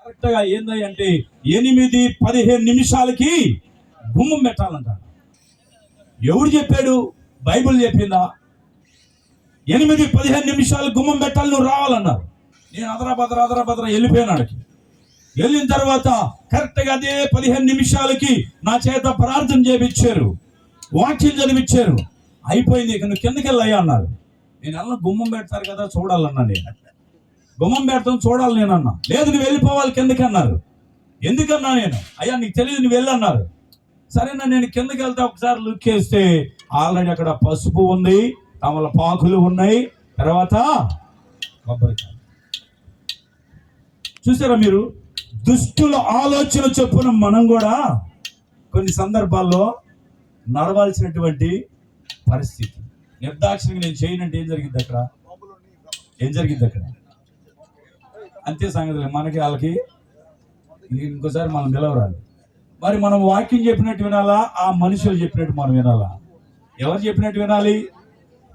Correct గా ఏంది అంటే 8-15 నిమిషాలకి గుమ్మం పెట్టాలంటాడు. ఎవడు చెప్పాడు? బైబిల్ చెప్పిందా? 8-15 నిమిషాలు గుమ్మం పెట్టాలి, నువ్వు రావాలన్నారు. నేను అదరాభద్ర వెళ్ళిపోయాను. వెళ్ళిన తర్వాత కరెక్ట్ గా అదే 15 నిమిషాలకి నా చేత ప్రార్థన చేయించారు, వాక్యం చదివించారు. అయిపోయింది, ఇక నువ్వు కిందకి వెళ్ళయ్యా అన్నారు. నేను అన్న గుమ్మం పెడతారు కదా చూడాలన్నా, నేను గుమ్మం పెడతాను చూడాలి నేనన్నా. లేదు నువ్వు వెళ్ళిపోవాలి కిందకి అన్నారు. ఎందుకన్నా? నేను అయ్యా నీకు తెలియదు నువ్వు వెళ్ళన్నారు. సరేనా, నేను కిందకి వెళ్తే ఒకసారి లుక్ చేస్తే ఆల్రెడీ అక్కడ పసుపు ఉంది, తమలపాకులు ఉన్నాయి, తర్వాత కొబ్బరికాయ. చూసారా మీరు? దుష్టుల ఆలోచన చొప్పున మనం కూడా కొన్ని సందర్భాల్లో నడవాల్సినటువంటి పరిస్థితి. నిర్దాక్షిణ్యంగా నేను చేయనంటే ఏం జరిగింది అక్కడ? అంతే సంగతులే. మనకి వాళ్ళకి ఇంకోసారి మనం నిలవరాలి. మరి మనం వాక్యం చెప్పినట్టు వినాలా, ఆ మనుషులు చెప్పినట్టు మనం వినాలా? ఎవరు చెప్పినట్టు వినాలి?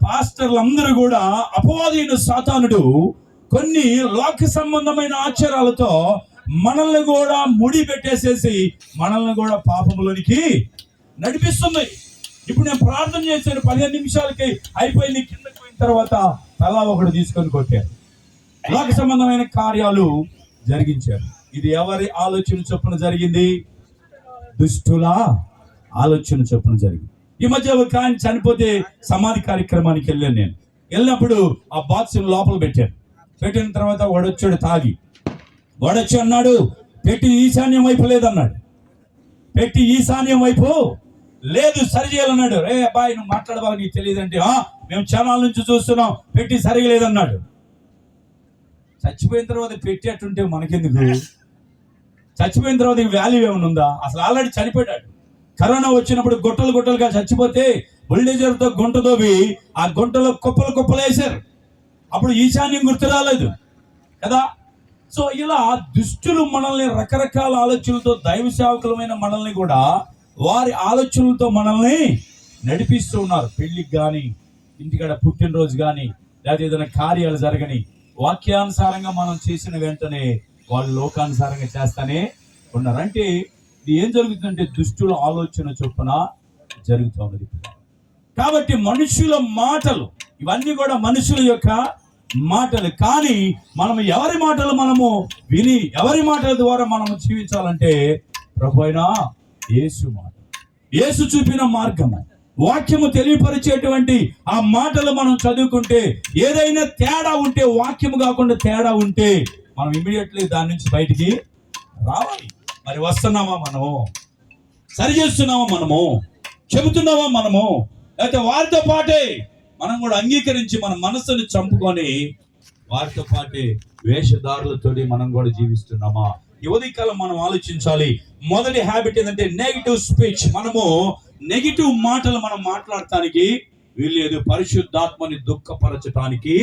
పాస్టర్లు అందరూ కూడా అపవాదైన సాతానుడు కొన్ని లోక సంబంధమైన ఆచారాలతో మనల్ని కూడా ముడి పెట్టేసేసి మనల్ని కూడా పాపంలోనికి నడిపిస్తుంది. ఇప్పుడు నేను ప్రార్థన చేశాను, 15 నిమిషాలకి అయిపోయింది. కిందకి పోయిన తర్వాత తలా ఒకడు తీసుకొని కొట్టారు, లోక సంబంధమైన కార్యాలు జరిగించారు. ఇది ఎవరి ఆలోచన చొప్పున జరిగింది? దుష్టుల ఆలోచన చొప్పున జరిగింది. ఈ మధ్య ఒక ఆయన చనిపోతే సమాధి కార్యక్రమానికి వెళ్ళాను. నేను వెళ్ళినప్పుడు ఆ బాక్స్ లోపల పెట్టిన తర్వాత వాడొచ్చాడు తాగి. వాడొచ్చి అన్నాడు, పెట్టి ఈశాన్యం వైపు లేదన్నాడు. పెట్టి ఈశాన్యం వైపు లేదు, సరి చేయాలన్నాడు. రే అబ్బాయి నువ్వు మాట్లాడబాగా, నీకు తెలియదంటే మేము ఛానల్ నుంచి చూస్తున్నాం, పెట్టి సరిగా లేదన్నాడు. చచ్చిపోయిన తర్వాత పెట్టి అట్టుంటే మనకెందుకు? చచ్చిపోయిన తర్వాత వాల్యూ ఏమైనా ఉందా? అసలు ఆల్రెడీ చనిపోయాడు. కరోనా వచ్చినప్పుడు గుట్టలుగా చచ్చిపోతే బుల్డేజర్తో గుంట దోవి ఆ గుంటలో కుప్పలు వేశారు. అప్పుడు ఈశాన్యం గుర్తు రాలేదు కదా. సో ఇలా దుష్టులు మనల్ని రకరకాల ఆలోచనలతో, దైవ సేవకులమైన మనల్ని కూడా వారి ఆలోచనలతో మనల్ని నడిపిస్తూ ఉన్నారు. పెళ్లికి కానీ, ఇంటికాడ పుట్టినరోజు కానీ, లేదా ఏదైనా కార్యాలు జరగని వాక్యానుసారంగా మనం చేసిన వెంటనే వాళ్ళు లోకానుసారంగా చేస్తానే ఉన్నారు. అంటే ఇది ఏం జరుగుతుందంటే దుష్టుల ఆలోచన చొప్పున జరుగుతూ ఉన్నది. కాబట్టి మనుషుల మాటలు ఇవన్నీ కూడా మనుషుల యొక్క మాటలు. కానీ మనం ఎవరి మాటలు మనము విని ఎవరి మాటల ద్వారా మనము జీవించాలంటే ప్రభువైన యేసు మాట, యేసు చూపిన మార్గము, వాక్యము తెలియపరిచేటువంటి ఆ మాటలు మనం చదువుకుంటే ఏదైనా తేడా ఉంటే, వాక్యము కాకుండా తేడా ఉంటే మనం ఇమీడియట్లీ దాని నుంచి బయటికి రావాలి. మరి వస్తున్నామా మనము? సరి చేస్తున్నామా మనము? చెబుతున్నామా మనము? లేకపోతే వారితో పాటే మనం కూడా అంగీకరించి మన మనసుని చంపుకొని వారితో పాటే వేషధారులతో మనం కూడా జీవిస్తున్నామా? ఈ ఉదయకాలం మనం ఆలోచించాలి. మొదటి హ్యాబిట్ ఏంటంటే నెగిటివ్ స్పీచ్. మనము నెగిటివ్ మాటలు మనం మాట్లాడటానికి వీల్లేదు. పరిశుద్ధాత్మని దుఃఖపరచటానికి